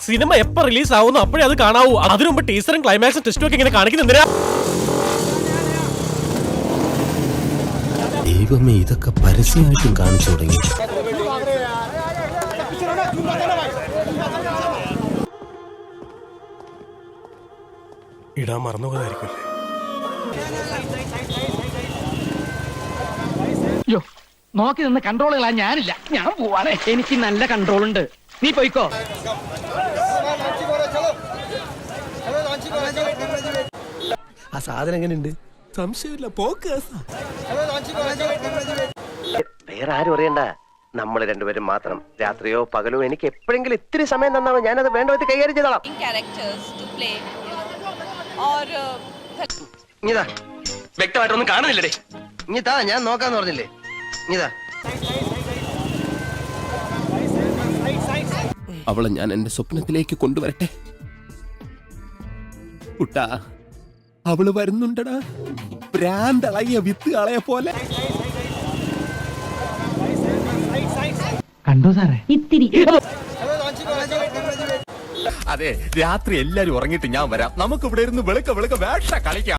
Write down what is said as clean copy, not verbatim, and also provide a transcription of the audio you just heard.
Cinema എപ്പോ release ആവുന്നു അപ്പോഴേ അത് കാണാവൂ. അതിനു മുമ്പ് ടീസറും ക്ലൈമാക്സും ടെസ്റ്റും ഒക്കെ ഇങ്ങനെ കാണിക്കുന്നെന്തിനാ? ദൈവമേ, ഇതൊക്കെ പരസ്യമായിട്ടും കാണിച്ചു തുടങ്ങി. ഇടാൻ മറന്നുപോയതായിരിക്കും. നോക്കി നിന്ന് കൺട്രോൾ കളാൻ ഞാനില്ല. ഞാൻ പോവാണ്. എനിക്ക് നല്ല കൺട്രോൾ ഉണ്ട്. നീ പോയിക്കോ. ആ സാധനം എങ്ങനെയുണ്ട്? സംശയമില്ല, പോക്ക്. വേറെ ആരും അറിയണ്ട, നമ്മൾ രണ്ടുപേരും മാത്രം. രാത്രിയോ പകലോ എനിക്ക് എപ്പോഴെങ്കിലും ഇത്തിരി സമയം തന്നാമോ, ഞാനത് വേണ്ട വിധത്തിൽ കൈകാര്യം ചെയ്തോളാം. ഇതാ വ്യക്തമായിട്ടൊന്നും കാണുന്നില്ലേ? ഇനിതാ ഞാൻ നോക്കാന്ന് പറഞ്ഞില്ലേ? ഇതാ അവളെ ഞാൻ എന്റെ സ്വപ്നത്തിലേക്ക് കൊണ്ടുവരട്ടെ. കുട്ടാ, അവള് വരുന്നുണ്ടടാ, ഭ്രാന്തളയ വിത്ത് കളയെ പോലെ. കണ്ടോ സാറേ? ഇത്തിരി. അതെ, രാത്രി എല്ലാരും ഉറങ്ങിയിട്ട് ഞാൻ വരാം. നമുക്ക് ഇവിടെ ഇരുന്ന് വെളുക്ക വേഷ കളിക്കാം.